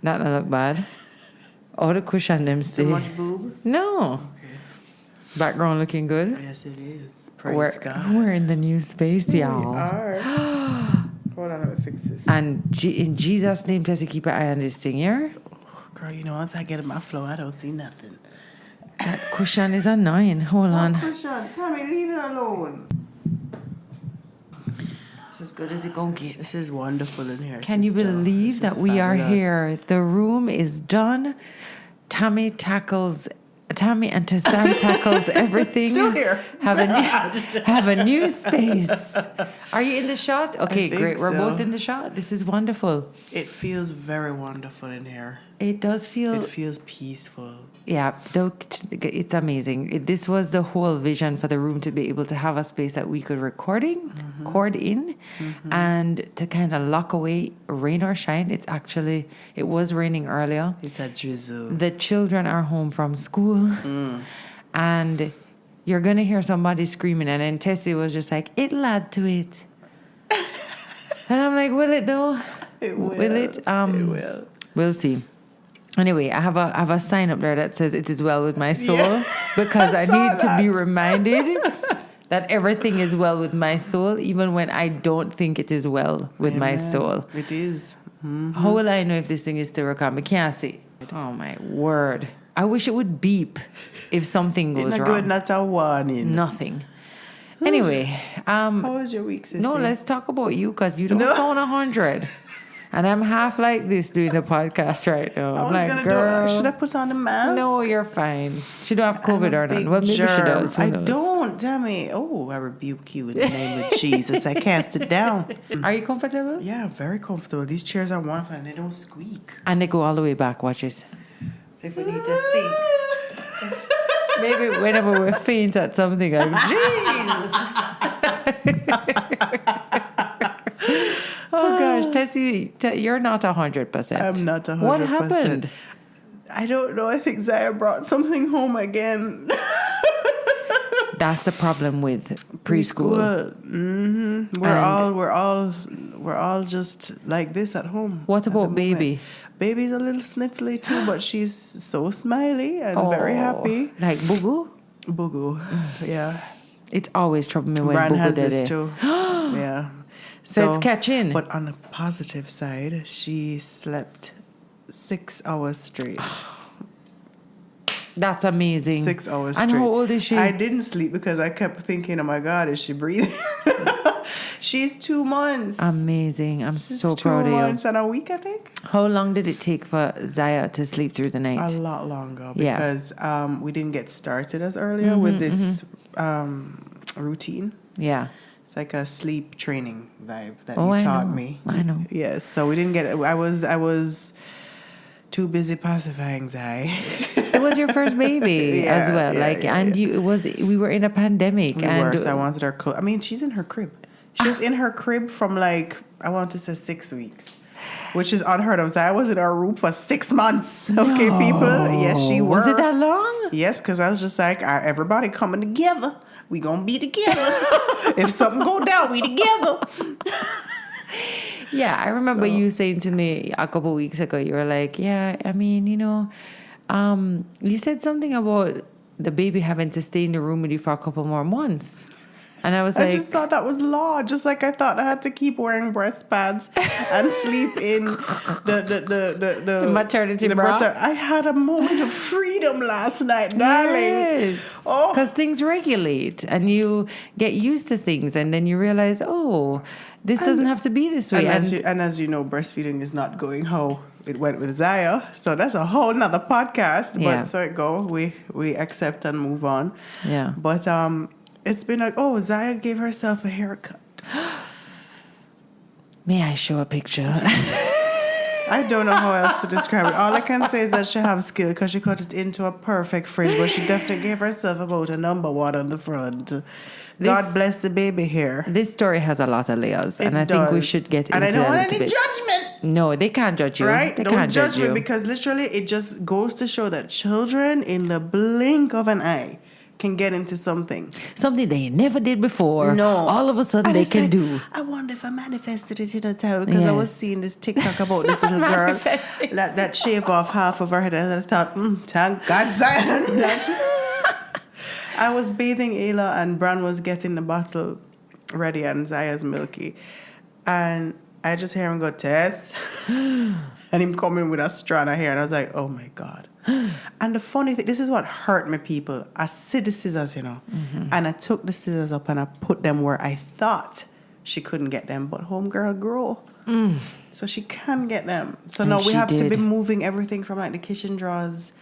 That don't look bad. Oh, the cushion them stay. Too much boob? No. Okay. Background looking good. Yes, it is. Praise God. We're in the new space, y'all. We are. Hold on, let me fix this. And in Jesus' name, Tessie, keep an eye on this thing here. Oh, girl, you know, once I get in my flow, I don't see nothing. That cushion is annoying. Hold on. Cushion, Tami, leave it alone. It's as good as it gonna get. This is wonderful in here. Can you believe that we are here? The room is done. Tami and Tassam tackles everything. Still here. Have a new space. Are you in the shot? Okay, great. We're both in the shot. This is wonderful. It feels very wonderful in here. It does feel. It feels peaceful. Yeah, it's amazing. This was the whole vision for the room, to be able to have a space that we could record in, and to kind of lock away rain or shine. It was raining earlier. It's a drizzle. The children are home from school, and you're going to hear somebody screaming, and then Tessie was just like, it'll add to it. And I'm like, will it though? It will. Will it? It will. We'll see. Anyway, I have a sign up there that says it is well with my soul, because I need to be reminded that everything is well with my soul, even when I don't think it is well with my soul. It is. Mm-hmm. How will I know if this thing is still recording? I can't see. Oh my word. I wish it would beep if something goes It's not wrong. good, not a warning. Nothing. Anyway. How was your week, sissy? No, let's talk about you, because you don't sound 100. And I'm half like this doing the podcast right now. I'm like, girl, should I put on a mask? No, you're fine. She don't have COVID or nothing. Well, maybe she does. Who knows? I don't. Tami. Oh, I rebuke you in the name of Jesus. I cast it down. Are you comfortable? Yeah, very comfortable. These chairs are wonderful and they don't squeak. And they go all the way back. Watch this. So if we need to think. Maybe whenever we're faint at something, like, Jesus. Oh gosh, Tessie, you're not 100%. I'm not 100%. What happened? I don't know. I think Zaya brought something home again. That's the problem with preschool. Mm-hmm. We're all just like this at home. What about baby? Baby's a little sniffly too, but she's so smiley and very happy. Like Bugu? Bugu, yeah. It's always trouble me when Bran Bugu has did this it. too. Yeah. So it's catching. But on the positive side, she slept 6 hours straight. That's amazing. 6 hours straight. And how old is she? I didn't sleep because I kept thinking, oh my God, is she breathing? She's 2 months. Amazing. I'm She's so proud of you. 2 months and a week, I think. How long did it take for Zaya to sleep through the night? A lot longer because we didn't get started as earlier with this routine. Yeah. It's like a sleep training vibe that you taught me. I know. Yes. So we didn't get it. I was too busy pacifying Zai. It was your first baby as well. We were in a pandemic. So I wanted her I mean, she's in her crib. She was in her crib from I want to say 6 weeks. Which is unheard of. Zai was in our room for 6 months. Okay, people? Yes, she was. Was it that long? Yes, because I was just like, everybody coming together. We gonna be together. If something go down, we together. Yeah, I remember you saying to me a couple weeks ago, you were like, yeah, I mean, you said something about the baby having to stay in the room with you for a couple more months. And I was I just thought that was law. Just like I thought I had to keep wearing breast pads and sleep in the maternity bra. I had a moment of freedom last night, darling. Yes. Because things regulate and you get used to things and then you realize, this doesn't have to be this way. And as you know, breastfeeding is not going how it went with Zaya. So that's a whole nother podcast. Yeah. But so it go. We accept and move on. Yeah. But it's been Zaya gave herself a haircut. May I show a picture? I don't know how else to describe it. All I can say is that she have skill because she cut it into a perfect fringe, but she definitely gave herself about a number 1 on the front. God bless the baby hair. This story has a lot of layers, and I think we should get into it. And I don't want any judgment. No, they can't judge you. Right? They don't can't judge you me because literally it just goes to show that children in the blink of an eye can get into something. Something they never did before. No. All of a sudden And they it's can like, do. I wonder if I manifested it, Tara, because I was Yes. seeing this TikTok about this little girl that shaved off half of her head, and I thought, thank God, Zion. I was bathing Ayla, and Bran was getting the bottle ready, and Zaya's milky, and I just hear him go, Tess, and him coming with a strand of hair, and I was like, oh my God. And the funny thing, this is what hurt me, people. I see the scissors, and I took the scissors up and I put them where I thought she couldn't get them, but homegirl grow. So she can get them. So now we have to be moving everything from like the kitchen drawers.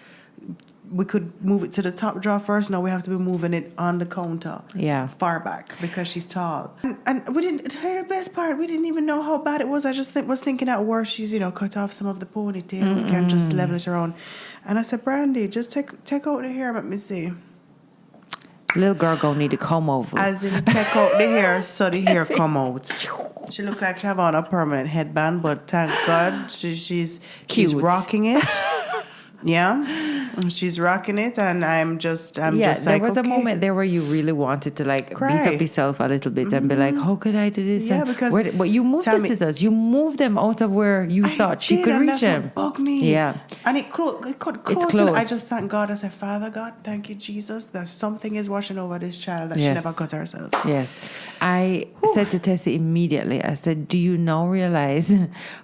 We could move it to the top drawer first. Now we have to be moving it on the counter. Yeah. Far back because she's tall. And we didn't, hear the best part, we didn't even know how bad it was. I just was thinking at worst she's, cut off some of the ponytail. We can just level it around. And I said, Brandy, just take out the hair, let me see. Little girl gonna need to comb over. As in take out the hair so the hair come out. She looked like she have on a permanent headband, but thank God she's rocking it. Yeah, she's rocking it, and I'm just like, there was a okay. moment there where you really wanted to like Cry. beat up yourself a little bit and be like, how could I do this? Yeah, And because but you moved the Tami, scissors. You moved them out of where you thought she could and reach that's them. what bugged me. Yeah. And it could close. It's close. I just thank God. I said, Father God, thank you, Jesus, that something is washing over this child that she never cut herself. Yes. I said to Tessie immediately, I said, do you now realize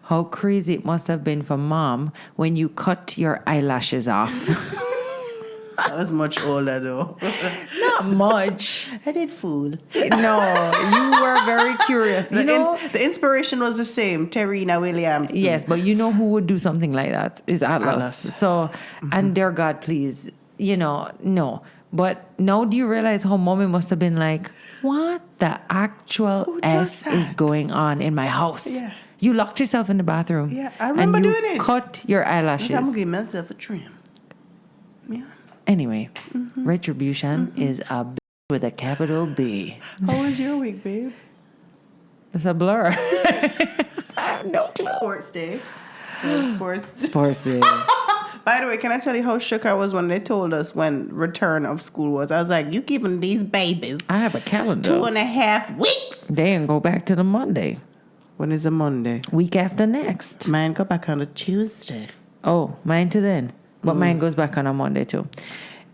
how crazy it must have been for Mom when you cut your eyelashes off? I was much older though. Not much. I did fool. No, you were very curious. The inspiration was the same. Terina Williams. Yes, but you know who would do something like that is Atlas. So, and dear God, please, no. But now do you realize how Mommy must have been like, what the actual F is going on in my house? Yeah. You locked yourself in the bathroom. Yeah, I remember and you doing it. Cut your eyelashes. I'm going to give myself a trim. Yeah. Anyway, retribution is a B with a capital B. How was your week, babe? It's a blur. I have no clue. Sports day. Sports day. By the way, can I tell you how shook I was when they told us when return of school was? I was like, you giving these babies I have a calendar. 2.5 weeks? They ain't go back to the Monday. When is a Monday? Week after next. Mine go back on a Tuesday. Oh, mine to then. But mine goes back on a Monday too.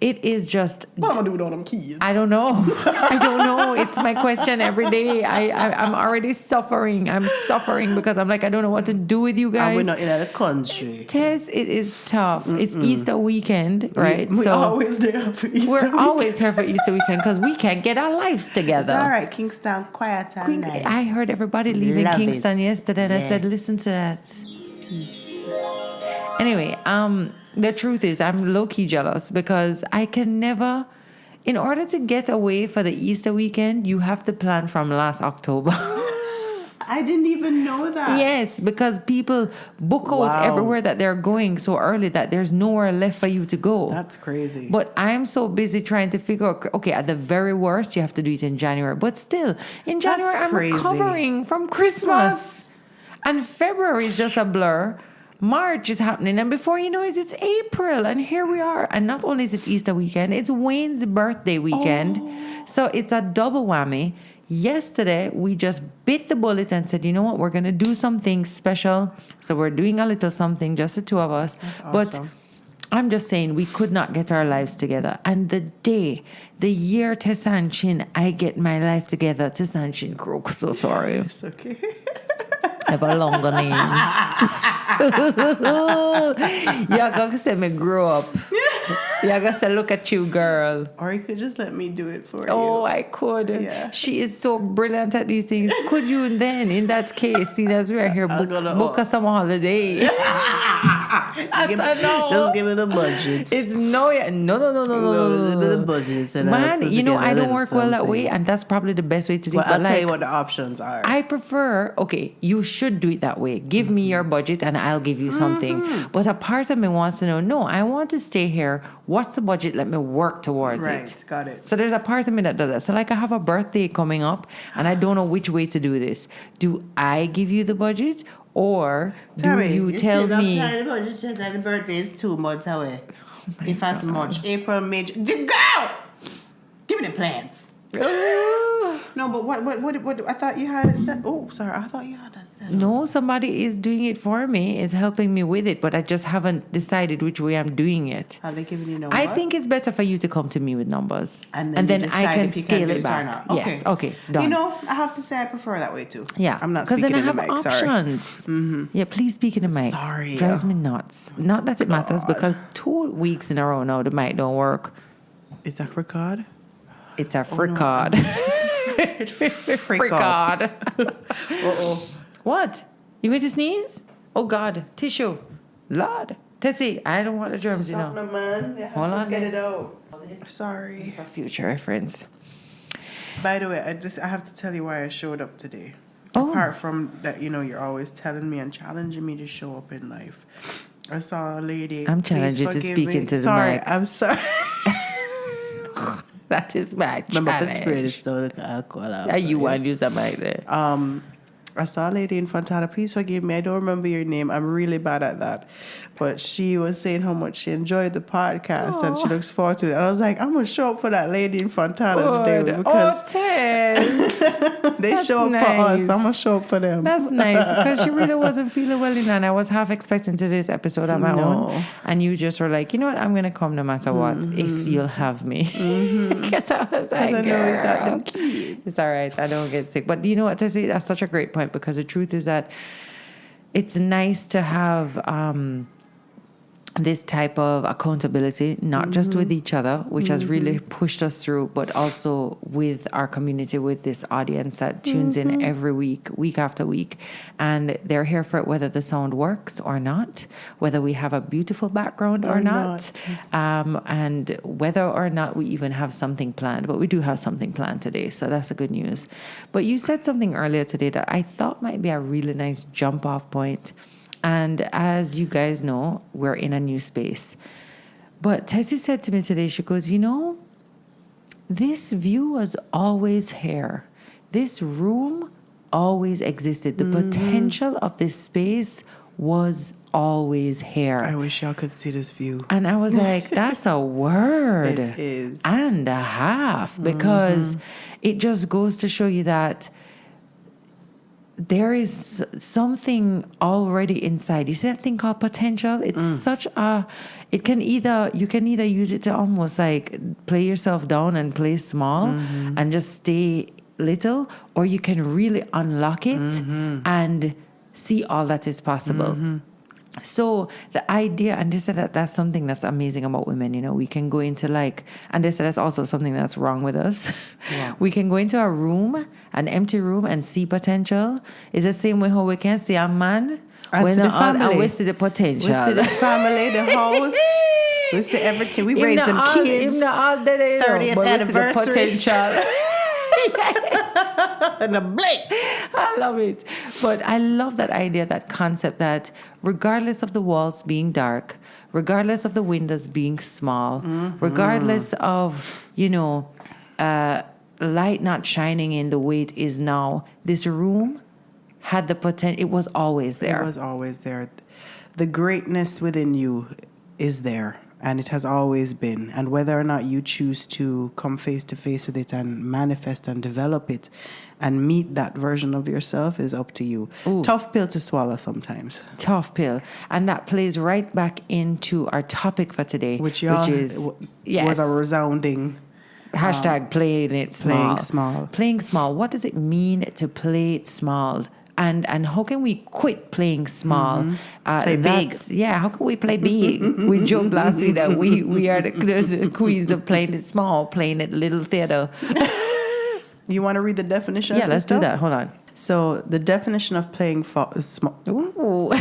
It is just... What am I doing with all them kids? I don't know. I don't know. It's my question every day. I'm already suffering. I'm suffering because I'm like, I don't know what to do with you guys. And we're not in the country. Tess, it is tough. It's Easter weekend, right? We're always there for Easter We're weekend. always here for Easter weekend because we can't get our lives together. It's all right. Kingston, quiet and nice. I heard everybody leaving Love Kingston it. yesterday, and I said, listen to that. Anyway, the truth is I'm low-key jealous because I can never, in order to get away for the Easter weekend, you have to plan from last October. I didn't even know that. Yes, because people book out everywhere that they're going so early that there's nowhere left for you to go. That's crazy. But I'm so busy trying to figure out, okay, at the very worst, you have to do it in January. But still, in January, I'm recovering from Christmas. And February is just a blur. March is happening, and before you know it, it's April, and here we are. And not only is it Easter weekend, it's Wayne's birthday weekend. So it's a double whammy. Yesterday, we just bit the bullet and said, you know what, we're going to do something special. So we're doing a little something, just the two of us. That's awesome. But I'm just saying, we could not get our lives together. And the year Tami Chynn, I get my life together, Tami Chynn Crook, so sorry. It's okay. I have a longer name. Y'all gonna say me grow up. Y'all gonna say, look at you, girl. Or you could just let me do it for you. Oh, I could. Yeah. She is so brilliant at these things. Could you then, in that case, seeing as we're here, book a summer holiday? Just give me the budget. It's no. Give me the budget. Man, I don't work well that way, and that's probably the best way to do it. Well, I'll tell you what the options are. I prefer, okay, you should do it that way. Give me your budget and I'll give you something. But a part of me wants to know, no, I want to stay here. What's the budget? Let me work towards it. Right, got it. So there's a part of me that does that. So like I have a birthday coming up and I don't know which way to do this. Do I give you the budget or do you tell me? The budget says that the birthday is 2 months away. If as much. April, May, girl! Give me the plants. Oh. No, but what? I thought you had it set. Oh, sorry. I thought you had it set. No, somebody is doing it for me, is helping me with it, but I just haven't decided which way I'm doing it. Are they giving you numbers? I think it's better for you to come to me with numbers. And then you I decide can if you scale do it or back. not. Yes, okay, done. You know, I have to say I prefer that way too. Yeah. I'm not because speaking then I in the have mic. Sorry. options. Yeah, please speak in the mic. Sorry. Drives me nuts. Not that it matters, because 2 weeks in a row now the mic don't work. It's a record? It's a fricard. Fricard. Uh-oh. What? You going to sneeze? Oh, God. Tissue. Lord. Tessie, I don't want the germs, you know. Man. You Hold on. Get it out. Sorry. For future reference. By the way, I have to tell you why I showed up today. Oh. Apart from that, you know, you're always telling me and challenging me to show up in life. I saw a lady. I'm challenging you to speak into the mic. I'm sorry. That is my Remember, the challenge. spirit is still the alcohol. Yeah, you want to use that mic there. I saw a lady in Fontana. Please forgive me. I don't remember your name. I'm really bad at that. But she was saying how much she enjoyed the podcast and she looks forward to it. And I was like, I'm going to show up for that lady in Fontana today because Tess. they show up for us. I'm going to show up for them. That's nice, because she really wasn't feeling well enough. And I was half expecting today's episode on my own. And you just were like, you know what? I'm going to come no matter what if you'll have me. Because I was like, I know you got them kids. It's all right. I don't get sick. But you know what, Tessie? That's such a great point, because the truth is that it's nice to have this type of accountability, not just with each other, which has really pushed us through, but also with our community, with this audience that tunes in every week after week. And they're here for it, whether the sound works or not, whether we have a beautiful background or not. And whether or not we even have something planned. But we do have something planned today, so that's the good news. But you said something earlier today that I thought might be a really nice jump off point. And as you guys know, we're in a new space. But Tessie said to me today, she goes, you know, this view was always here. This room always existed. The potential of this space was always here. I wish y'all could see this view. And I was like, that's a word. It is. And a half. Because it just goes to show you that there is something already inside. You see that thing called potential? It's such a, you can either use it to almost like play yourself down and play small and just stay little, or you can really unlock it and see all that is possible. So the idea, and they said that that's something that's amazing about women, you know, we can go into like, and they said that's also something that's wrong with us. Yeah. We can go into a room, an empty room, and see potential. It's the same way how we can see a man. And see the family. And we see the potential. We see the family, the house. We see everything. We raise them kids. 30th anniversary. And a blink. I love it. But I love that idea, that concept that regardless of the walls being dark, regardless of the windows being small, regardless of, you know, light not shining in the way it is now, this room had the potential. It was always there. It was always there. The greatness within you is there. And it has always been. And whether or not you choose to come face to face with it and manifest and develop it and meet that version of yourself is up to you. Ooh. Tough pill to swallow sometimes. Tough pill. And that plays right back into our topic for today. Which was a resounding... Hashtag playing it small. Playing small. Playing small. What does it mean to play it small? And how can we quit playing small? Play big. Yeah, how can we play big? We joked last week that we are the queens of playing it small, playing it little theater. You want to read the definition? Yeah, let's do that. Hold on. So the definition of playing small. Ooh.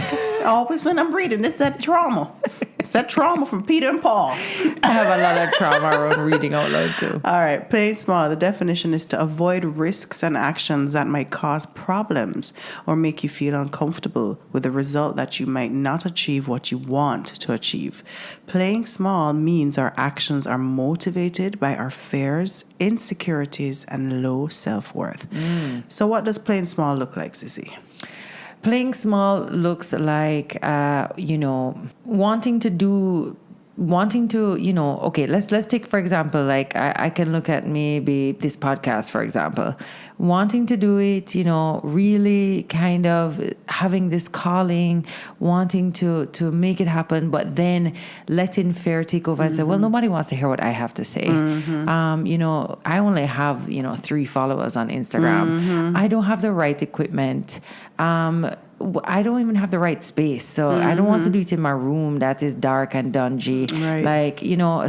Always when I'm reading, it's that trauma. It's that trauma from Peter and Paul. I have a lot of trauma around reading out loud too. All right, playing small. The definition is to avoid risks and actions that might cause problems or make you feel uncomfortable, with the result that you might not achieve what you want to achieve. Playing small means our actions are motivated by our fears, insecurities, and low self-worth. So what does playing small look like, Sissy? Playing small looks like, wanting to do wanting to, okay, let's take, for example, like I can look at maybe this podcast, for example, wanting to do it, really kind of having this calling, wanting to make it happen, but then letting fear take over and say, well, nobody wants to hear what I have to say. I only have, 3 followers on Instagram. I don't have the right equipment. I don't even have the right space. So I don't want to do it in my room that is dark and dungy. Right. Like,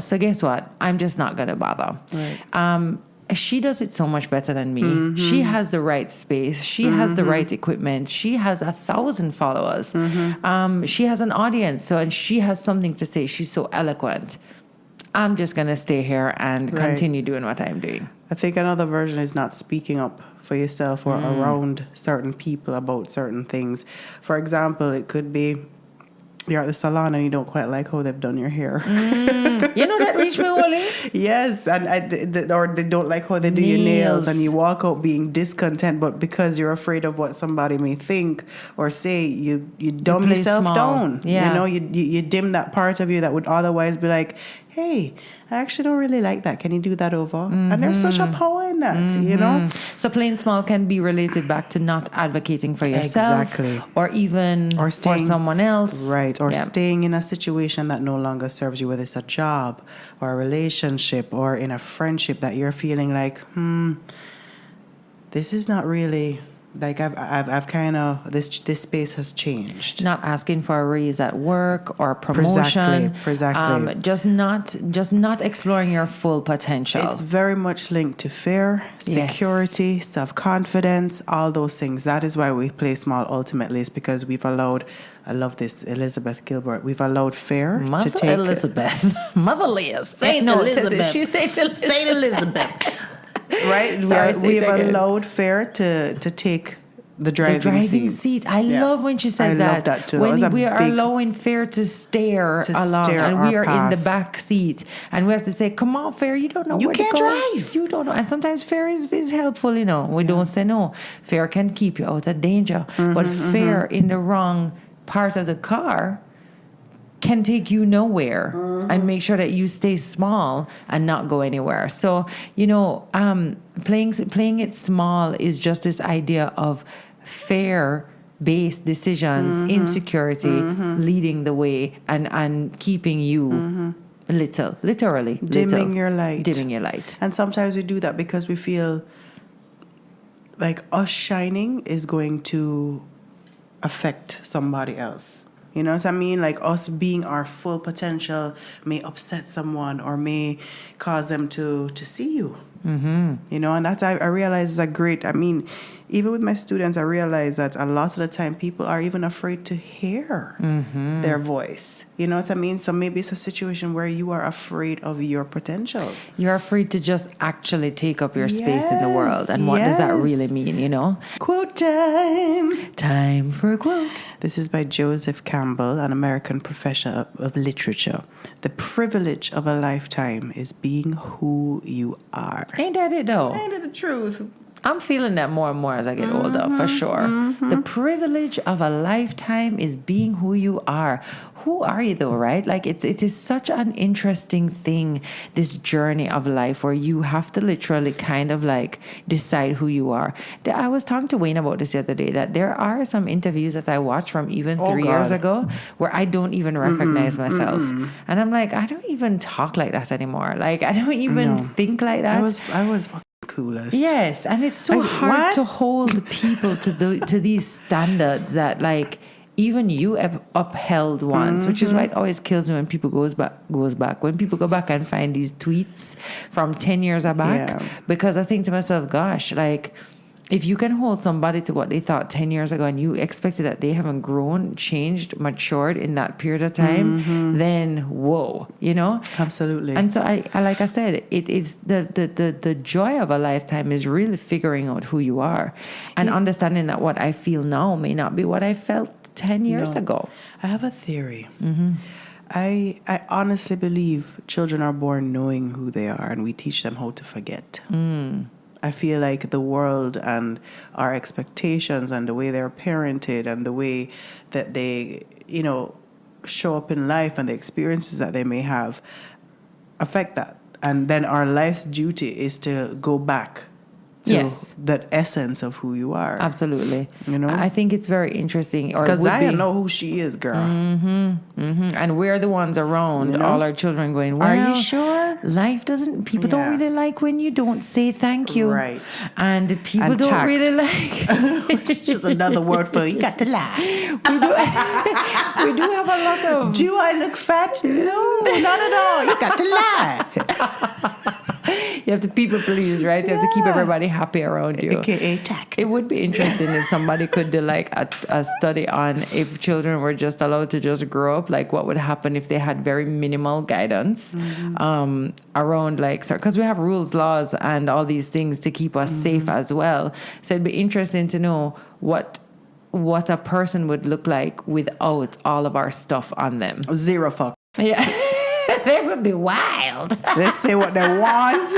so guess what? I'm just not going to bother. Right. She does it so much better than me. She has the right space. She has the right equipment. She has 1,000 followers. She has an audience. And she has something to say. She's so eloquent. I'm just going to stay here and continue doing what I'm doing. I think another version is not speaking up for yourself or around certain people about certain things. For example, it could be you're at the salon and you don't quite like how they've done your hair. You know that reached me, Wally? Yes, or they don't like how they do your nails, and you walk out being discontent, but because you're afraid of what somebody may think or say, you dumb yourself down. Yeah. You dim that part of you that would otherwise be like, hey, I actually don't really like that. Can you do that over? And there's such a power in that, So playing small can be related back to not advocating for yourself. Exactly. Or even for someone else. Right. Or staying in a situation that no longer serves you, whether it's a job or a relationship or in a friendship that you're feeling like, this is not really... Like I've kind of this space has changed. Not asking for a raise at work or promotion. Exactly. Just not exploring your full potential. It's very much linked to fear, security, self-confidence, all those things. That is why we play small ultimately, is because we've allowed, I love this, Elizabeth Gilbert, we've allowed fear Mother to take... Elizabeth. Mother Liz. Saint Elizabeth. She said Elizabeth. Saint Elizabeth. Right? We've allowed fear to take the driving seat. I love when she says that. I love that too. When we are allowing fear to stare along and we are in the back seat and we have to say, come on, fear, you don't know where to go. You can't drive. You don't know. And sometimes fear is helpful, We don't say no. Fear can keep you out of danger. But fear in the wrong part of the car can take you nowhere and make sure that you stay small and not go anywhere. So, playing it small is just this idea of fear-based decisions, insecurity leading the way and keeping you literally dimming your light. And sometimes we do that because we feel like us shining is going to affect somebody else. You know what I mean? Like us being our full potential may upset someone or may cause them to see you. And that's, I realize, is a great, even with my students, I realize that a lot of the time people are even afraid to hear their voice. You know what I mean? So maybe it's a situation where you are afraid of your potential. You're afraid to just actually take up your space in the world. And what does that really mean, Quote time. Time for a quote. This is by Joseph Campbell, an American professor of literature. The privilege of a lifetime is being who you are. Ain't that it, though? Ain't it the truth? I'm feeling that more and more as I get older, for sure. The privilege of a lifetime is being who you are. Who are you, though, right? Like, it is such an interesting thing, this journey of life where you have to literally kind of like decide who you are. I was talking to Wayn'e about this the other day, that there are some interviews that I watched from even 3 years ago where I don't even recognize myself. And I'm like, I don't even talk like that anymore. Like, I don't even think like that. I was clueless. Yes, and it's so hard to hold people to these standards that, like, even you upheld once, which is why it always kills me when people goes back. When people go back and find these tweets from 10 years back, because I think to myself, gosh, like, if you can hold somebody to what they thought 10 years ago and you expected that they haven't grown, changed, matured in that period of time, then whoa, Absolutely. And so I like I said, it is the joy of a lifetime is really figuring out who you are and understanding that what I feel now may not be what I felt 10 years ago. I have a theory. I honestly believe children are born knowing who they are, and we teach them how to forget. I feel like the world and our expectations and the way they're parented and the way that they, show up in life and the experiences that they may have affect that. And then our life's duty is to go back to that essence of who you are. Absolutely. You know? I think it's very interesting. Because I know who she is, girl. And we're the ones around all our children going, well, are you sure? Life doesn't, people don't really like when you don't say thank you. Right. And people don't tact. really like. It's just another word for you got to lie. We do have a lot of. Do I look fat? No, not at all. You got to lie. You have to people please, right? You have to keep everybody happy around you. AKA tact. It would be interesting if somebody could do like a study on if children were just allowed to just grow up, like what would happen if they had very minimal guidance around like, because we have rules, laws, and all these things to keep us safe as well. So it'd be interesting to know what a person would look like without all of our stuff on them. Zero fuck. Yeah. They would be wild. They say what they want,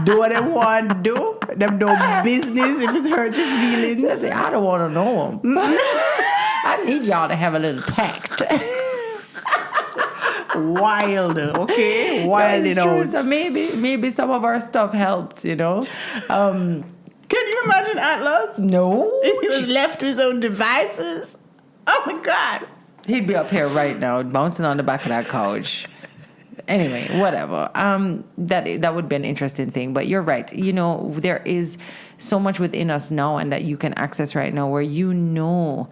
do what they want to do. Them no business if it hurts your feelings. They say, I don't want to know them. I need y'all to have a little tact. Wild, okay? Wild It's it true. out. So maybe some of our stuff helped, you know. Can you imagine Atlas? No. If he was left to his own devices? Oh my God. He'd be up here right now, bouncing on the back of that couch. Anyway, whatever. That would be an interesting thing. But you're right. You know, there is so much within us now and that you can access right now where you know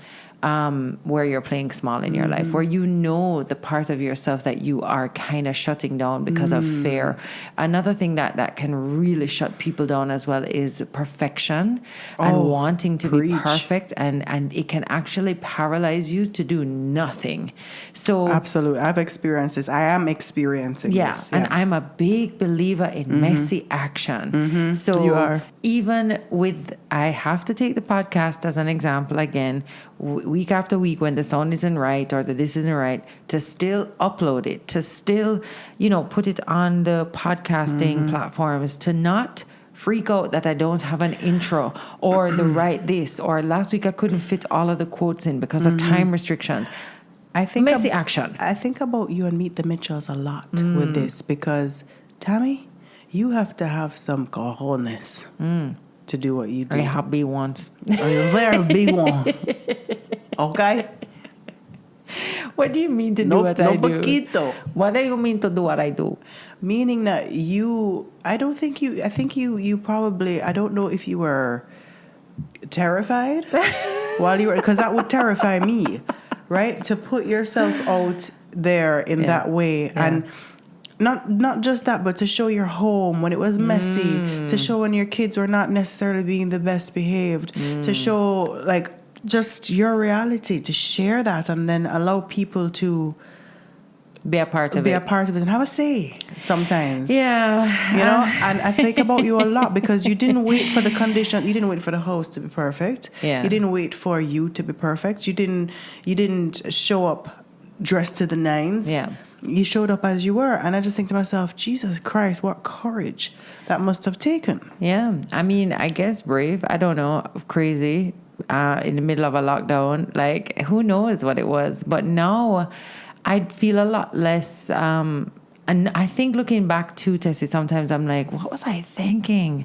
where you're playing small in your life, where you know the part of yourself that you are kind of shutting down because of fear. Another thing that can really shut people down as well is perfection and wanting to be perfect, and it can actually paralyze you to do nothing. So absolutely, I've experienced this. I am experiencing this. And I'm a big believer in messy action. So you are. Even with, I have to take the podcast as an example again, week after week when the sound isn't right or that this isn't right, to still upload it, to still, put it on the podcasting platforms, to not freak out that I don't have an intro or the right this, or last week I couldn't fit all of the quotes in because of time restrictions. I think messy action. I think about you and Meet the Mitchells a lot with this because, Tami, you have to have some cojones to do what you do. I have big ones. Oh, you're very big one. Okay? What do you mean to do what I do? Poquito. What do you mean to do what I do? Meaning that I think you probably, I don't know if you were terrified while you were, because that would terrify me, right? To put yourself out there in that way. And not just that, but to show your home when it was messy, to show when your kids were not necessarily being the best behaved, to show like just your reality, to share that and then allow people to be a part of it and have a say sometimes. Yeah. And I think about you a lot because you didn't wait for the condition, you didn't wait for the house to be perfect. Yeah. You didn't wait for you to be perfect. You didn't show up dressed to the nines. Yeah. You showed up as you were. And I just think to myself, Jesus Christ, what courage that must have taken. Yeah. I mean, I guess brave. I don't know. Crazy. In the middle of a lockdown. Like, who knows what it was. But now I feel a lot less... and I think looking back to Tessie, sometimes I'm like, what was I thinking?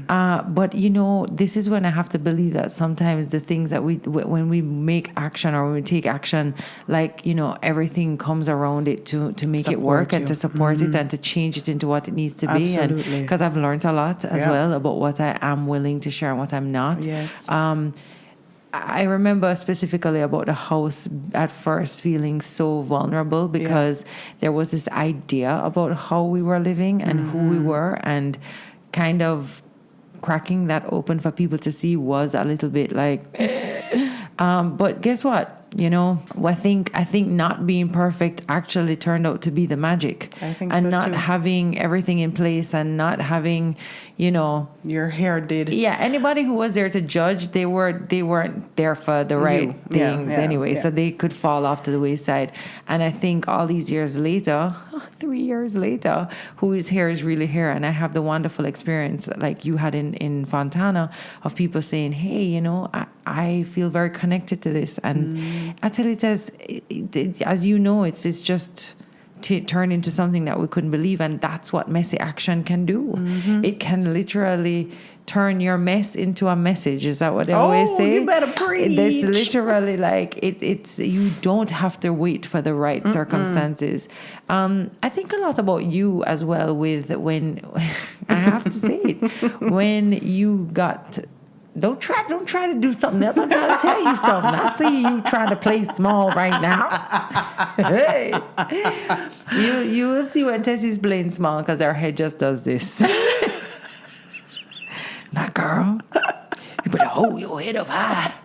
But, this is when I have to believe that sometimes the things that when we make action or when we take action, like, everything comes around it to make it work and to support it and to change it into what it needs to be. Absolutely. And because I've learned a lot as well about what I am willing to share and what I'm not. Yes. I remember specifically about the house at first feeling so vulnerable because there was this idea about how we were living and who we were, and kind of cracking that open for people to see was a little bit like, but guess what? I think not being perfect actually turned out to be the magic. I think and so not too. having everything in place and not having, your hair did. Yeah, anybody who was there to judge, they weren't there for the right things anyway, so they could fall off to the wayside. And I think all these years later, 3 years later, who is here is really here. And I have the wonderful experience like you had in Fontana of people saying, hey, I feel very connected to this. And I tell it as you know, it's just turned into something that we couldn't believe. And that's what messy action can do. It can literally turn your mess into a message. Is that what they always say? You better preach. It's literally like it's you don't have to wait for the right circumstances. I think a lot about you as well with when I have to say it, when you got don't try to do something else. I'm trying to tell you something. I see you trying to play small right now. Hey. You will see when Tessie's playing small because her head just does this. Now, girl, you better hold your head up high.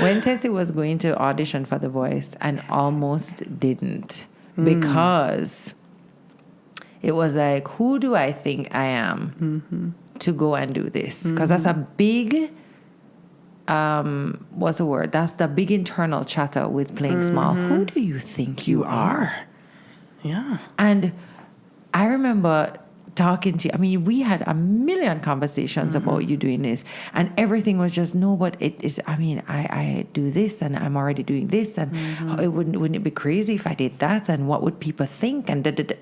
When Tessie was going to audition for The Voice and almost didn't because it was like, who do I think I am to go and do this? Because that's a big, what's the word? That's the big internal chatter with playing small. Who do you think you are? Yeah. And I remember talking to you. I mean, we had a million conversations about you doing this, and everything was just no. But it is. I mean, I do this, and I'm already doing this, and it wouldn't it be crazy if I did that? And what would people think? And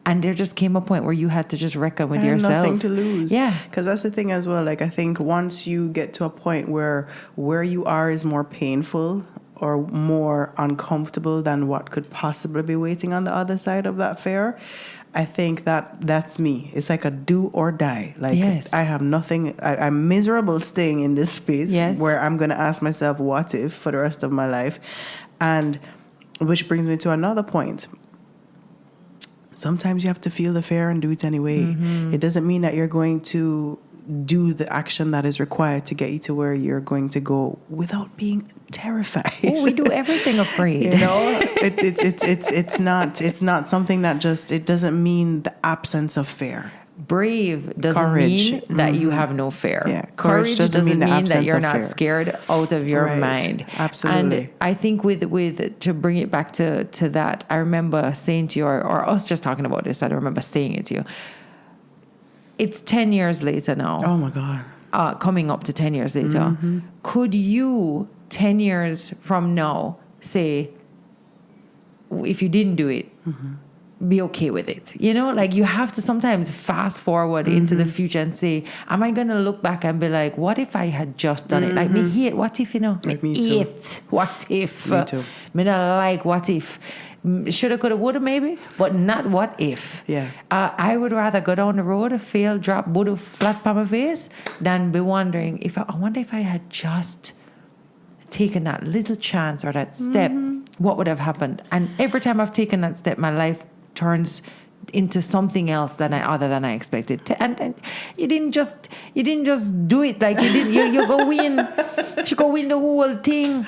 and there just came a point where you had to just reckon with yourself. Nothing to lose. Yeah, because that's the thing as well. Like I think once you get to a point where you are is more painful or more uncomfortable than what could possibly be waiting on the other side of that fair, I think that's me. It's like a do or die. Like yes. I have nothing. I'm miserable staying in this space where I'm going to ask myself what if for the rest of my life. And which brings me to another point. Sometimes you have to feel the fear and do it anyway. It doesn't mean that you're going to do the action that is required to get you to where you're going to go without being terrified. Oh, we do everything afraid. You know, it's not something that just, it doesn't mean the absence of fear. Brave doesn't Courage. mean that you have no fear. Yeah. Courage doesn't mean that you're not fear. scared out of your mind. Absolutely. And I think with to bring it back to that, I remember saying to you, or us just talking about this, I remember saying it to you. It's 10 years later now. Oh my God. Coming up to 10 years later. Could you 10 years from now say, if you didn't do it, be okay with it? You know, like you have to sometimes fast forward into the future and say, am I going to look back and be like, what if I had just done it? Like me hate, what if, you know? Like me too. Hate, what if? Me too. Me not like, what if? Shoulda, coulda, woulda, maybe, but not what if. Yeah. I would rather go down the road, fail, drop, Buddha flat on my face, than be wondering if I wonder if I had just taken that little chance or that step, what would have happened? And every time I've taken that step, my life turns into something else other than I expected. And you didn't just do it like you did. You go win. You go win the whole thing.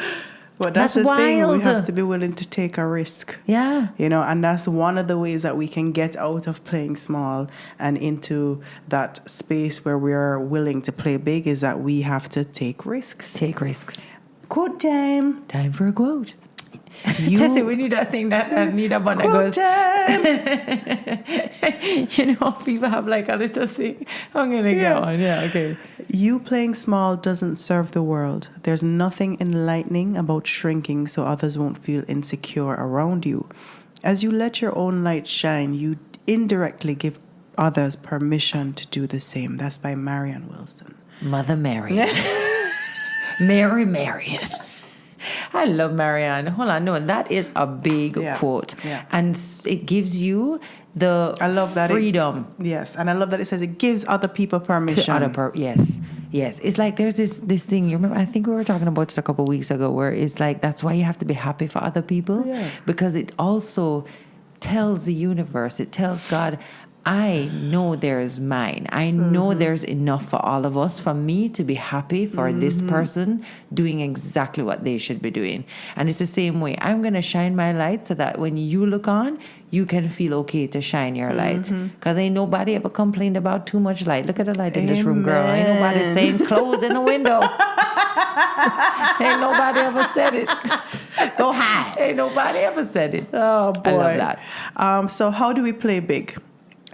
But that's the wild thing. We have to be willing to take a risk. Yeah. You know, and that's one of the ways that we can get out of playing small and into that space where we are willing to play big is that we have to take risks. Take risks. Quote time. Time for a quote. Tessie, we need that thing that Anita Bonner goes. You know, people have like a little thing. I'm going to go on. Yeah, okay. You playing small doesn't serve the world. There's nothing enlightening about shrinking so others won't feel insecure around you. As you let your own light shine, you indirectly give others permission to do the same. That's by Marianne Wilson. Mother Marian. Mary Marian. I love Marianne. Hold on, no, that is a big quote. Yeah. And it gives you the freedom. Yes, and I love that it says it gives other people permission. Yes. It's like there's this thing, you remember, I think we were talking about it a couple of weeks ago, where it's like that's why you have to be happy for other people. Yeah. Because it also tells the universe, it tells God, I know there's mine. I know there's enough for all of us, for me to be happy for this person doing exactly what they should be doing. And it's the same way. I'm going to shine my light so that when you look on, you can feel okay to shine your light. Because ain't nobody ever complained about too much light. Look at the light in this room, girl. Ain't nobody saying close in the window. Ain't nobody ever said it. Go high. Ain't nobody ever said it. Oh, boy. I love that. So how do we play big?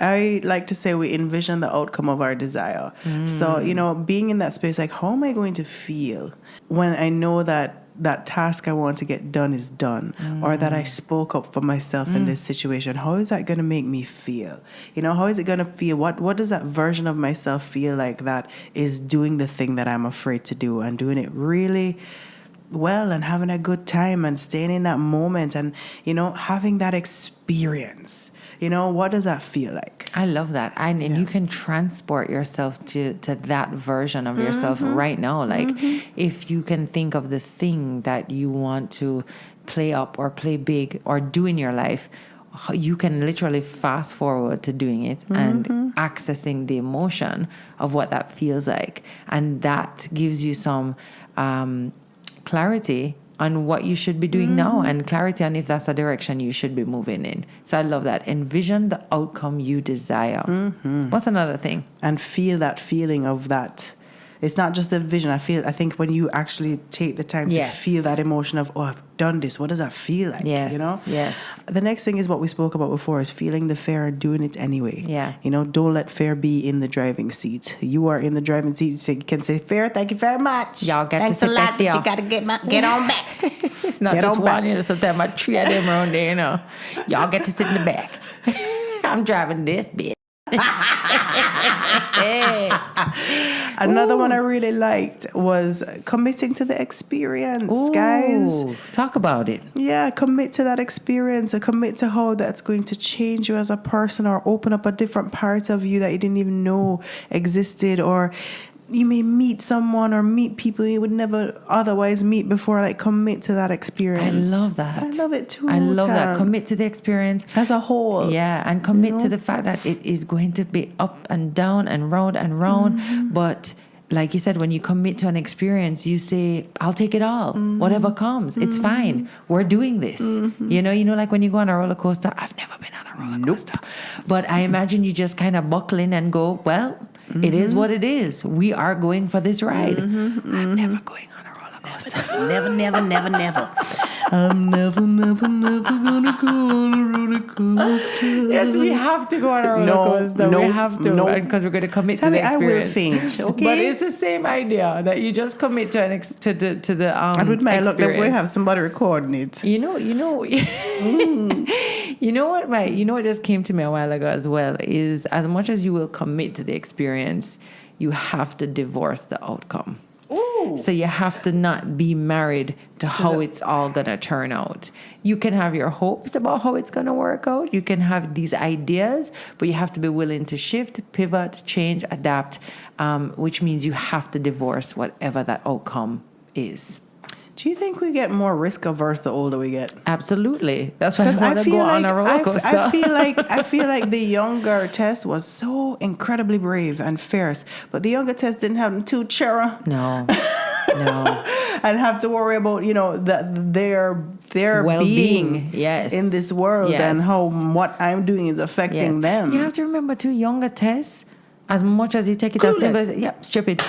I like to say we envision the outcome of our desire. So, being in that space, like, how am I going to feel when I know that that task I want to get done is done, or that I spoke up for myself in this situation? How is that going to make me feel? How is it going to feel? What does that version of myself feel like that is doing the thing that I'm afraid to do and doing it really well and having a good time and staying in that moment and, having that experience? What does that feel like? I love that. And you can transport yourself to that version of yourself right now. Like, if you can think of the thing that you want to play up or play big or do in your life, you can literally fast forward to doing it and accessing the emotion of what that feels like. And that gives you some clarity on what you should be doing now, and clarity on if that's a direction you should be moving in. So I love that. Envision the outcome you desire. What's another thing? And feel that feeling of that. It's not just a vision. I think when you actually take the time to feel that emotion of, oh, I've done this. What does that feel like? Yes. The next thing is what we spoke about before, is feeling the fear and doing it anyway. Yeah. Don't let fear be in the driving seat. You are in the driving seat, so you can say, fear, thank you very much. Y'all got Thanks to sit a lot, back there. but you got to get on back. It's not just one, sometimes I three of them around there, Y'all get to sit in the back. I'm driving this bitch. Another one I really liked was committing to the experience, guys. Talk about it. Yeah, commit to that experience, or commit to how that's going to change you as a person, or open up a different part of you that you didn't even know existed, or you may meet someone or meet people you would never otherwise meet before. Like, commit to that experience. I love that. I love it too. I love that. Commit to the experience as a whole. Yeah, and commit to the fact that it is going to be up and down and round and round. But like you said, when you commit to an experience, you say, I'll take it all. Whatever comes, it's fine. We're doing this. Like when you go on a roller coaster. I've never been on a roller coaster. But I imagine you just kind of buckle in and go, well, it is what it is. We are going for this ride. I'm never going on a roller coaster. Never. I'm never gonna go on a roller coaster. Yes, we have to go on a roller coaster. We have to, because we're going to commit to the experience. I will faint. Okay, but it's the same idea that you just commit to the and with my luck, experience. we have somebody recording it. You know what just came to me a while ago as well is, as much as you will commit to the experience, you have to divorce the outcome. Ooh. So you have to not be married to how it's all going to turn out. You can have your hopes about how it's going to work out. You can have these ideas, but you have to be willing to shift, pivot, change, adapt, which means you have to divorce whatever that outcome is. Do you think we get more risk averse the older we get? Absolutely. That's why I want to go on a roller coaster. I feel like the younger Tess was so incredibly brave and fierce, but the younger Tess didn't have them too chera. No. And have to worry about their well-being, yes, in this world, and how what I'm doing is affecting them. You have to remember too, younger Tess, as much as you take it as simple as stupid.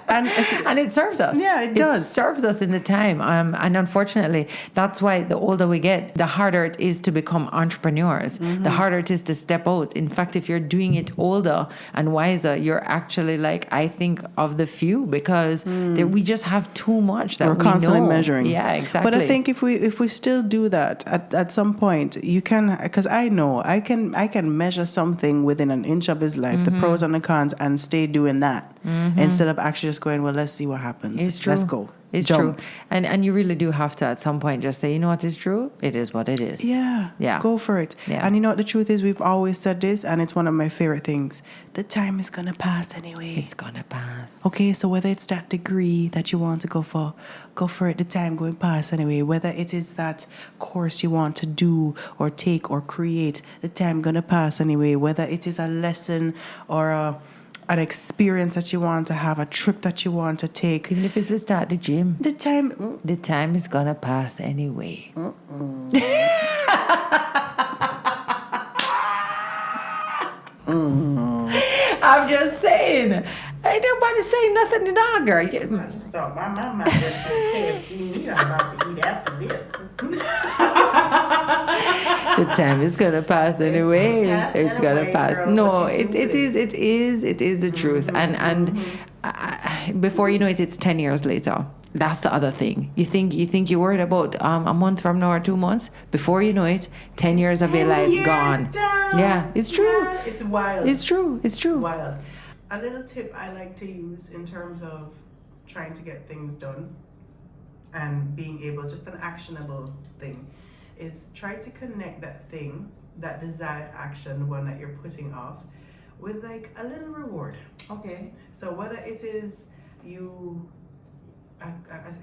And it serves us. Yeah, it does. It serves us in the time. And unfortunately, that's why the older we get, the harder it is to become entrepreneurs. The harder it is to step out. In fact, if you're doing it older and wiser, you're actually I think of the few, because we just have too much that we're constantly measuring. Yeah, exactly. But I think if we still do that at some point, you can, because I know I can measure something within an inch of his life, the pros and the cons, and stay doing that instead of actually just going, well, let's see what happens. It's true. Let's go. It's Jump. true. And you really do have to at some point just say, you know what is true? It is what it is. Yeah. Go for it. Yeah. And you know what the truth is? We've always said this, and it's one of my favorite things. The time is going to pass anyway. It's going to pass. Okay, so whether it's that degree that you want to go for it. The time going past anyway. Whether it is that course you want to do or take or create, the time going to pass anyway. Whether it is a lesson or an experience that you want to have, a trip that you want to take. Even if it's to start the gym. The time is going to pass anyway. I'm just saying. Ain't nobody saying nothing to Dogger. I just thought my mama went to KFC. I'm about to eat after this. The time is gonna pass anyway. It's gonna pass. Girl, No, it is the truth. And before you know it, it's 10 years later. That's the other thing. You think you're worried about a month from now or 2 months. Before you know it, 10 years of your life gone. Down. Yeah, it's true. Yeah, it's wild. It's true. Wild. A little tip I like to use in terms of trying to get things done and being able, just an actionable thing, is try to connect that thing, that desired action, the one that you're putting off, with like a little reward. Okay. So whether it is it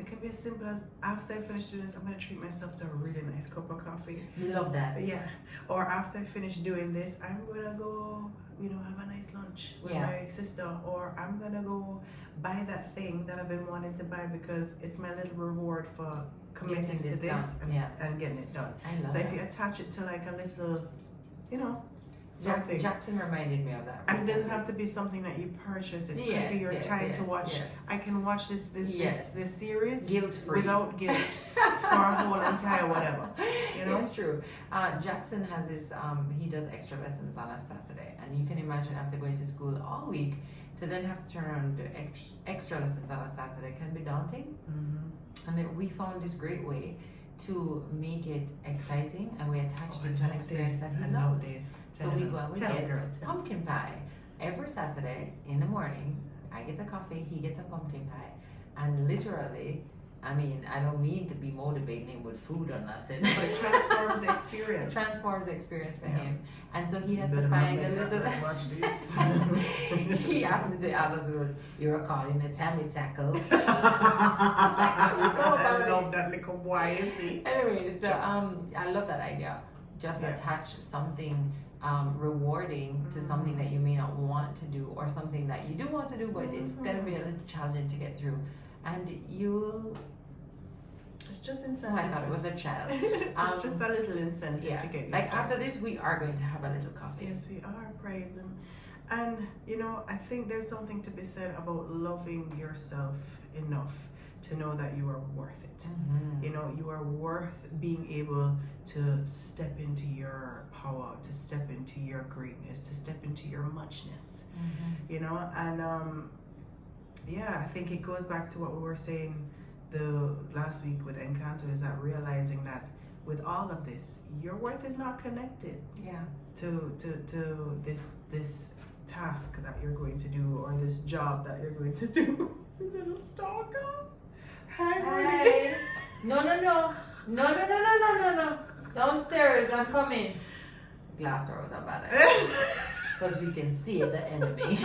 can be as simple as, after I finish doing this, I'm going to treat myself to a really nice cup of coffee. We love that. Yeah. Or after I finish doing this, I'm going to go, have a nice lunch with my sister. Or I'm going to go buy that thing that I've been wanting to buy because it's my little reward for committing to this and getting it done. I love so that. if you attach it to like a little, something. Jackson reminded me of that. And it doesn't have to be something that you purchase. It could be your time to watch. Yes. I can watch this series guilt-free, without guilt for a whole entire whatever. It's true. Jackson has this. He does extra lessons on a Saturday, and you can imagine after going to school all week to then have to turn around and do extra lessons on a Saturday can be daunting. Mm-hmm. And we found this great way to make it exciting, and we attached it to an experience that he loves. So we go and we get pumpkin pie every Saturday in the morning. I get a coffee, he gets a pumpkin pie, and literally, I mean, I don't mean to be motivating him with food or nothing, but it transforms the experience. It transforms the experience for him, and so he has to find a little. Watch this. He asked me, "Say, Alice goes, you're calling the Tami tackles." I love that little boy. You see. Anyway, so I love that idea. Just attach something rewarding to something that you may not want to do, or something that you do want to do, but it's gonna be a little challenging to get through, and you'll. It's just incentive. I thought it was a child. It's just a little incentive to get you like started. after this, we are going to have a little coffee. Yes, we are. Praise Him. And I think there's something to be said about loving yourself enough to know that you are worth it. Mm-hmm. You are worth being able to step into your power, to step into your greatness, to step into your muchness. Mm-hmm. And I think it goes back to what we were saying the last week with Encanto, is that realizing that with all of this, your worth is not connected to this task that you're going to do, or this job that you're going to do. It's a little stalker. Hi. No. Downstairs, I'm coming. Glass door was a bad idea. Because we can see the enemy.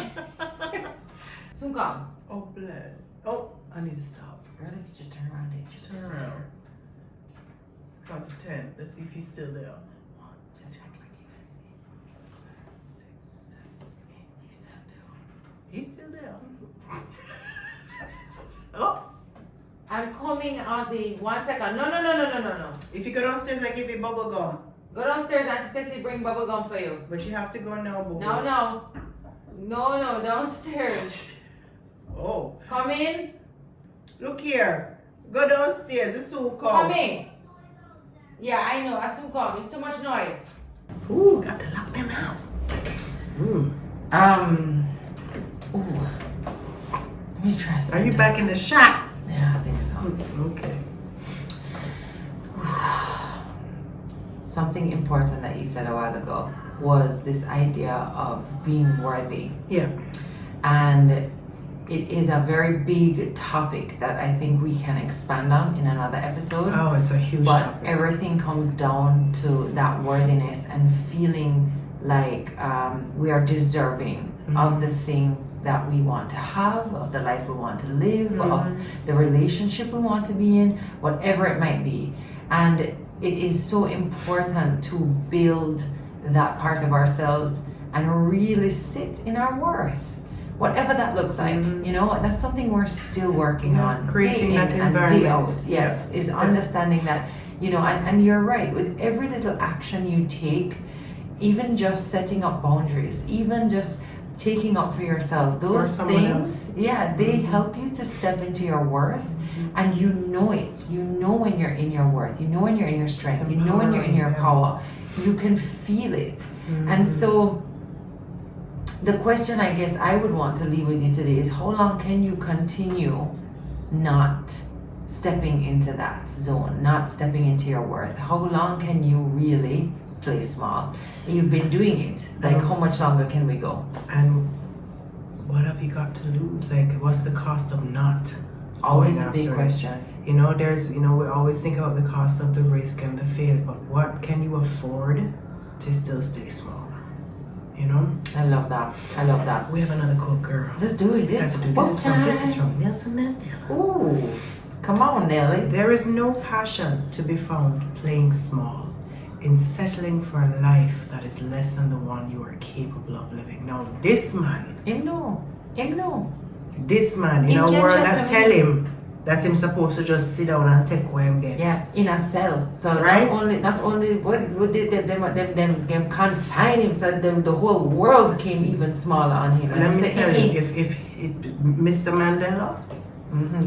Soon come. Oh, blood. Oh, I need to stop. Girl, if you just turn around and just turn around. Count to 10. Let's see if he's still there. Just act like you guys see. 6, 7, 8. He's still there. He's still there. Oh. I'm coming, Ozzy. 1 second. No. If you go downstairs, I give you bubble gum. Go downstairs, Auntie Stacy bring bubble gum for you. But you have to go now, boo. No, downstairs. Oh. Come in. Look here. Go downstairs. It's soon come. Coming. Yeah, I know. I soon come. It's too much noise. Ooh, got to lock them out. Ooh. Let me try something. Are you back in the shop? Yeah, I think so. Okay. Something important that you said a while ago was this idea of being worthy. Yeah. And it is a very big topic that I think we can expand on in another episode. Oh, it's a huge topic. But everything comes down to that worthiness and feeling like we are deserving of the thing that we want to have, of the life we want to live, of the relationship we want to be in, whatever it might be. And it is so important to build that part of ourselves and really sit in our worth, whatever that looks like. That's something we're still working on, creating that environment. And day out, is understanding that, and you're right, with every little action you take, even just setting up boundaries, even just taking up for yourself, those things, they help you to step into your worth, and you know it. You know when you're in your worth. You know when you're in your strength. You know when you're in your power. You can feel it. And so the question I guess I would want to leave with you today is, how long can you continue not stepping into that zone, not stepping into your worth? How long can you really play small? You've been doing it. Like, how much longer can we go? And what have you got to lose? Like, what's the cost of not? Always a big question. You know, there's, you know, we always think about the cost of the risk and the fail, but what can you afford to still stay small? You know? I love that. I love that. We have another quote, girl. Let's do it. This is from Nelson Mandela. Ooh, come on, Nelly. There is no passion to be found playing small, in settling for a life that is less than the one you are capable of living. Now, this man. Him know. This man, in a world that tell him that him supposed to just sit down and take what him get. Yeah, in a cell. So right? not only was them confine him, so the whole world came even smaller on him. Let me tell you, if Mr. Mandela,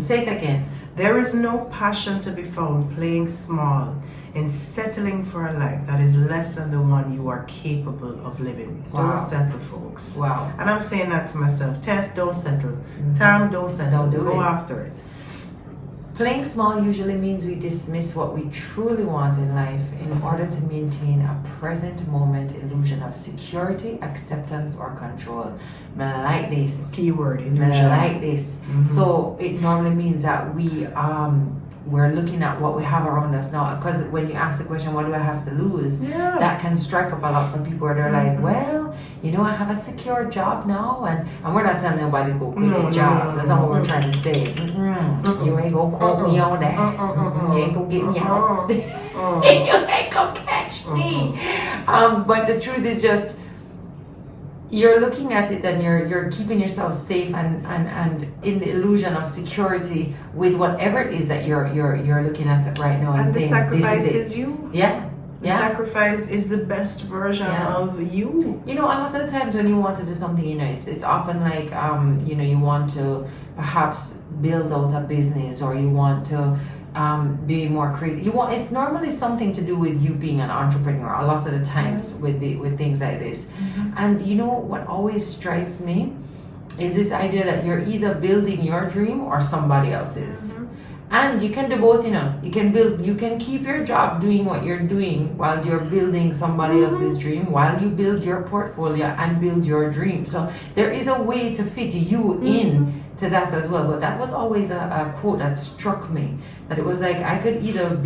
say it again. There is no passion to be found playing small, in settling for a life that is less than the one you are capable of living. Wow. Don't settle, folks. Wow. And I'm saying that to myself. Tess, don't settle. Tam, don't settle. Don't do Go it. after it. Playing small usually means we dismiss what we truly want in life in order to maintain a present moment illusion of security, acceptance, or control. I like this. Keyword, illusion. I like this. So it normally means that we're looking at what we have around us now, because when you ask the question, what do I have to lose, that can strike up a lot for people where they're like, well, you know, I have a secure job now, and we're not telling nobody to go quit their jobs. That's not what we're trying to say. You ain't gonna quote me on that. You ain't gonna get me out. You ain't gonna catch me. But the truth is just, you're looking at it and you're keeping yourself safe and in the illusion of security with whatever it is that you're looking at right now, and the saying, sacrifice this is you. The Yeah. sacrifice is the best version of you. You know, a lot of the times when you want to do something, you know, it's often like, you know, you want to perhaps build out a business, or you want to be more crazy. It's normally something to do with you being an entrepreneur a lot of the times with things like this. And you know what always strikes me is this idea that you're either building your dream or somebody else's. And you can do both, you know. You can keep your job doing what you're doing while you're building somebody else's dream, while you build your portfolio and build your dream. So there is a way to fit you in to that as well. But that was always a quote that struck me, that it was like, I could either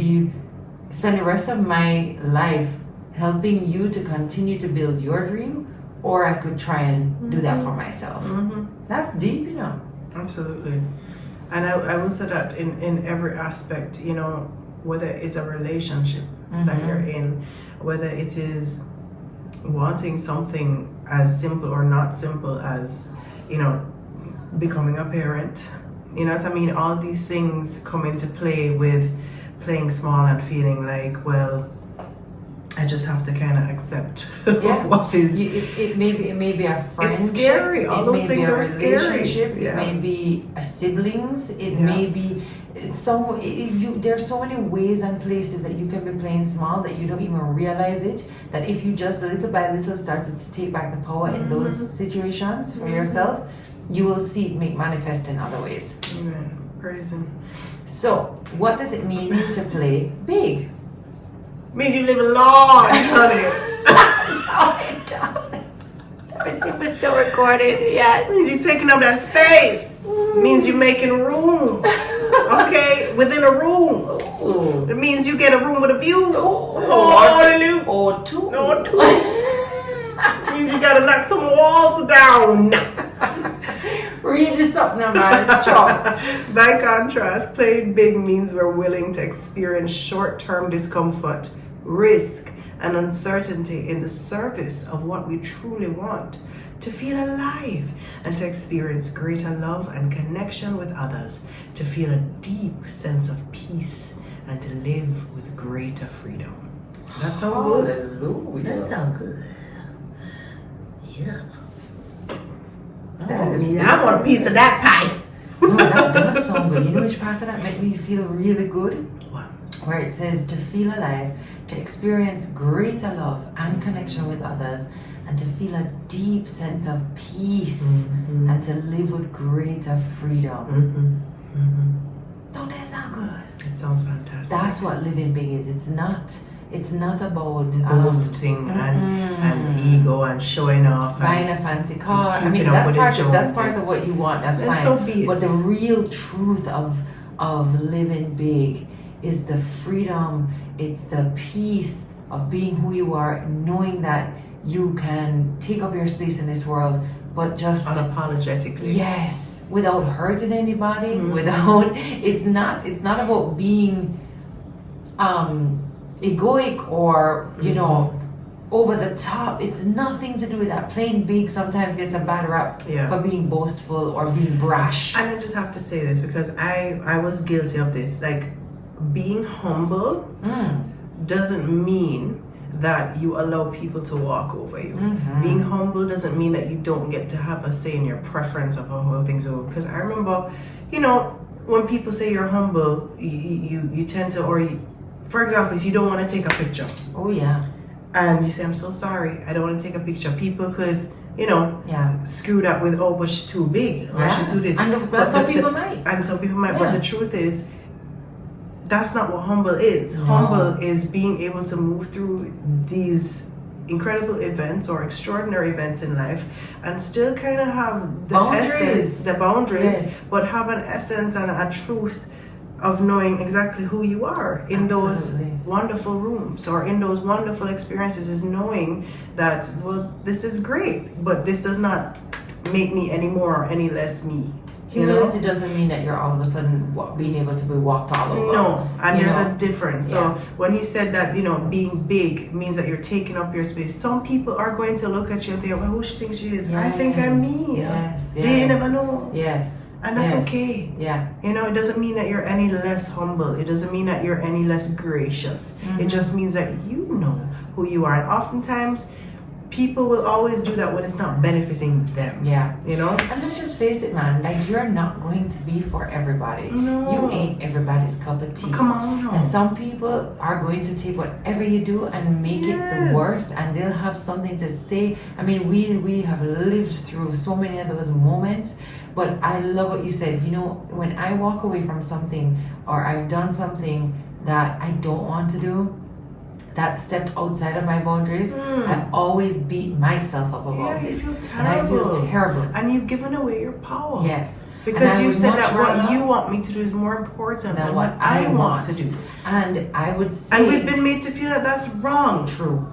spend the rest of my life helping you to continue to build your dream, or I could try and do that for myself. That's deep, you know. Absolutely. And I will say that in every aspect, you know, whether it's a relationship that you're in, whether it is wanting something as simple or not simple as, you know, becoming a parent, you know what I mean? All these things come into play with playing small and feeling like, well, I just have to kind of accept what is. It may be a friendship. It's scary. All those things are scary. It may be a siblings. It may be there's so many ways and places that you can be playing small that you don't even realize it. That if you just little by little started to take back the power in those situations for yourself, you will see it manifest in other ways. Amen. Praise Him. So, what does it mean to play big? Means you live large, honey. No, it doesn't. Let me see if we're still recording. Yeah. Means you're taking up that space. Means you're making room. Okay? Within a room. Ooh. It means you get a room with a view. Hallelujah. Or two. Means you gotta knock some walls down. Read something, man. Chop. By contrast, playing big means we're willing to experience short-term discomfort, risk, and uncertainty in the service of what we truly want, to feel alive and to experience greater love and connection with others, to feel a deep sense of peace and to live with greater freedom. That's so good. Hallelujah. That's so good. Yeah. I want a piece of that pie. No, that does sound good. You know which part of that made me feel really good? What? Where it says to feel alive, to experience greater love and connection with others, and to feel a deep sense of peace, and to live with greater freedom. Don't that sound good? It sounds fantastic. That's what living big is. It's not about boasting and ego and showing off. Buying a fancy car. I mean, keeping up with that's part of what you want. That's And fine. so be it. But the real truth of living big is the freedom. It's the peace of being who you are, knowing that you can take up your space in this world, but just unapologetically. Yes, without hurting anybody. Without it's not about being egoic or over the top. It's nothing to do with that. Playing big sometimes gets a bad rap for being boastful or being brash. And I just have to say this because I was guilty of this. Like, being humble doesn't mean that you allow people to walk over you. Being humble doesn't mean that you don't get to have a say in your preference of how things go. Because I remember, when people say you're humble, you tend to, for example, if you don't want to take a picture. Oh yeah. And you say, I'm so sorry, I don't want to take a picture. People could, screw that with, but she's too big, or she's too this. And some people might. And some people might, but the truth is, that's not what humble is. No. Humble is being able to move through these incredible events or extraordinary events in life and still kind of have the essence, the boundaries, but have an essence and a truth of knowing exactly who you are in those wonderful rooms or in those wonderful experiences, is knowing that, well, this is great, but this does not make me any more or any less me. Humility doesn't mean that you're all of a sudden being able to be walked all over. No, and there's a difference. So when you said that, being big means that you're taking up your space, some people are going to look at you and think, well, who she thinks she is? I think I'm me. Yes. They never know. Yes. And that's okay. Yeah. It doesn't mean that you're any less humble. It doesn't mean that you're any less gracious. It just means that you know who you are. And oftentimes, people will always do that when it's not benefiting them. Yeah. And let's just face it, man. Like, you're not going to be for everybody. No. You ain't everybody's cup of tea. Come on. And some people are going to take whatever you do and make it the worst, and they'll have something to say. I mean, we have lived through so many of those moments. But I love what you said. When I walk away from something or I've done something that I don't want to do, that stepped outside of my boundaries, I always beat myself up about it. You feel terrible. And I feel terrible. And you've given away your power. Yes. Because you said that what you want me to do is more important than what I want to do. And I would say... And we've been made to feel that that's wrong. True.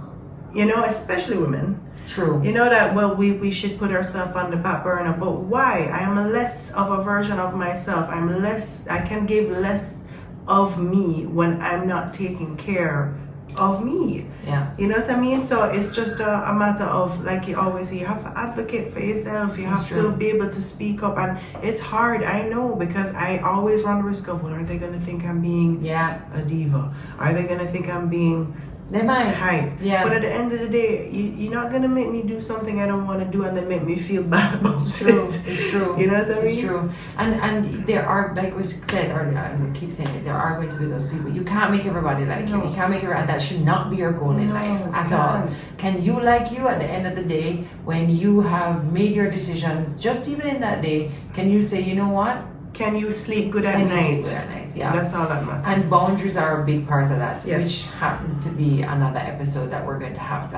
Especially women. True. That, well, we should put ourselves on the back burner. But why? I am less of a version of myself. I can give less of me when I'm not taking care of me. Yeah. You know what I mean? So it's just a matter of, like you always say, you have to advocate for yourself. You have to be able to speak up. And it's hard, I know, because I always run the risk of, well, are they going to think I'm being a diva? Are they going to think I'm being... They might. Hype. Yeah. But at the end of the day, you're not going to make me do something I don't want to do and then make me feel bad about It's true. it. It's true. You know what I mean? It's true. And there are, like we said earlier, and we keep saying it, there are going to be those people. You can't make everybody like you. You can't make everybody, and that should not be your goal in life at all. Can you like you at the end of the day, when you have made your decisions, just even in that day, can you say, you know what? Can you sleep good at night? Yeah. That's all that matters. And boundaries are a big part of that, Yes. which happen to be another episode that we're going to have.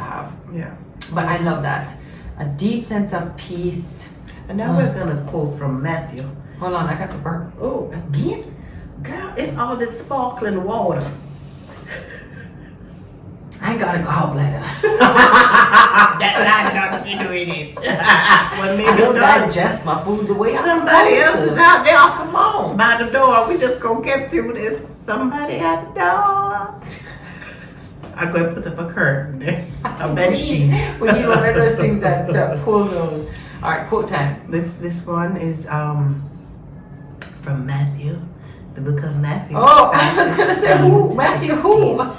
Yeah. But I love that. A deep sense of peace. And now we're going to quote from Matthew. Hold on, I got the burp. Oh, again? Girl, it's all this sparkling water. I gotta go out later. That's not you doing it. Well, maybe I don't digest my food the way somebody else is out there. Come on. By the door. We just gonna get through this. Somebody at the door. I'm gonna put up a curtain there. A bed sheet. We need one of those things that pulls on. All right, quote time. This one is from Matthew, the book of Matthew. Oh, I was gonna say who? Matthew who?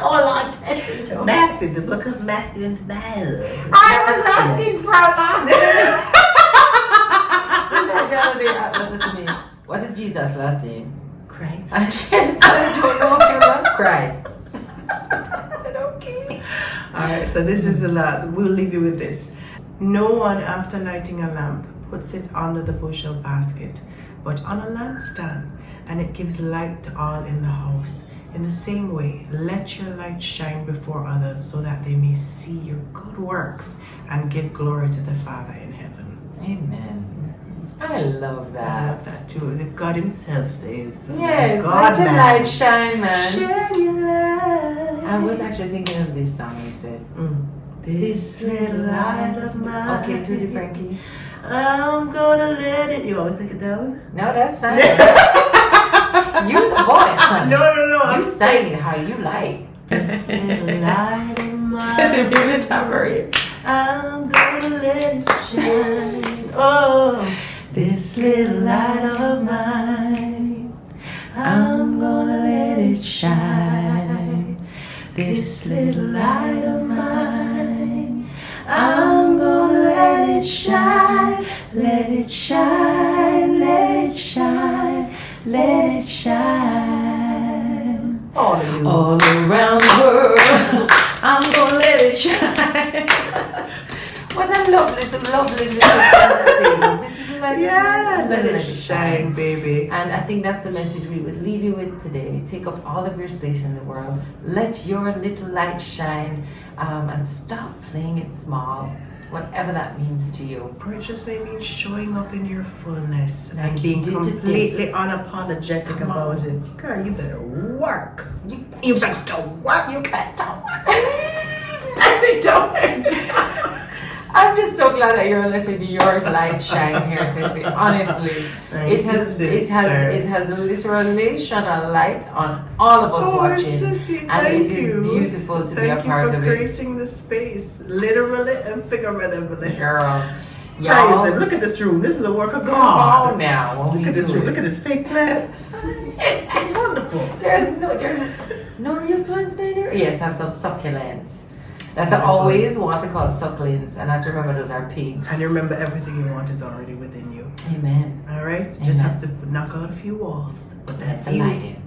Hold on, Matthew, the book of Matthew in the Bible. I was asking for a last name. said the other day, Atlas said to me, "What is Jesus' last name?" Christ. I said, "I don't know if you love Christ." I said, "Okay." Alright, so this is a lot. We'll leave you with this. No one, after lighting a lamp, puts it under the bushel basket, but on a lampstand, and it gives light to all in the house. In the same way, let your light shine before others, so that they may see your good works and give glory to the Father in heaven. Amen. I love that. I love that too. If God Himself says, Yes, God, let your light shine, man. shine your light. I was actually thinking of this song. He said, This little light of mine. "Okay, Tutti Frankie." I'm gonna let it. You want me to take it down? No, that's fine. You're the voice, honey. No. I'm You say it how you like. This little light of mine. Says it in the tambourine. I'm gonna let it shine. Oh, this little light of mine. I'm gonna let it shine. This little light of mine. I'm gonna let it shine. Let it shine. Let it shine. Let it shine. All around the world. I'm gonna let it shine. What a lovely little thing. This is like, Let it shine, baby. And I think that's the message we would leave you with today. Take up all of your space in the world. Let your little light shine, and stop playing it small, whatever that means to you. Or it just may mean showing up in your fullness Like and you being did completely unapologetic Come about on. it. Girl, you better work. You better work. You better work. That's it, don't. I'm just so glad that you're letting your light shine here, Tessie. Honestly, it has literally shone a light on all of us watching, Sissy, and thank it is you. beautiful to be a part Thank you of for it. creating the space, literally and figuratively. Girl, y'all, Praise Him. Look at this room. This is a work of come God. on now. Look at this room. Look at this fake plant. It's wonderful. There's no real plants down there. Yes, I have some succulents. That's always what to call succulents, and I have to remember those are pigs. And remember, everything you want is already within you. Amen. All right? Just have to knock out a few walls. But Let the light in.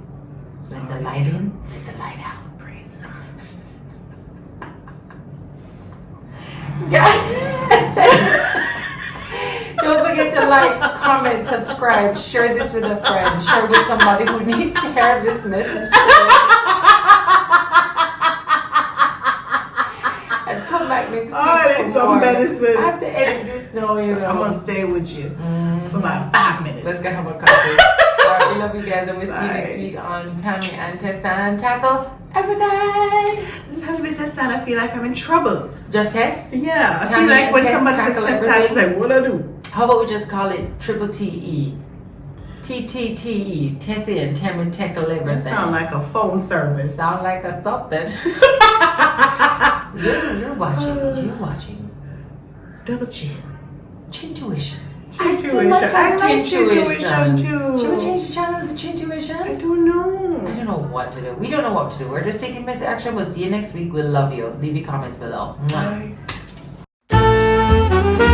Let the light in. Let the light out. Praise Him. Don't forget to like, comment, subscribe, share this with a friend, share with somebody who needs to hear this message today. And come back next week. I need some more. medicine. I have to edit this now, you know. I'm going to stay with you for about 5 minutes. Let's go have a coffee. Alright, we love you guys, and we'll see you next week on Tami and Tessa and Tackle Everything. This has to be Tessa, and I feel like I'm in trouble. Just Tess? Yeah, I Tami feel like and when Tess somebody says tackle Tessa, everything. it's like, what do I do? How about we just call it triple TE? TTTE. Tessie and Tami Tackle Everything. Sound like a phone service. Sound like a something. You're watching. Double chin. Chintuition. Chintuition. I still like I like Chintuition too. Should we change the channel to Chintuition? I don't know. I don't know what to do. We don't know what to do. We're just taking message action. We'll see you next week. We'll love you. Leave your comments below. Mwah. Bye.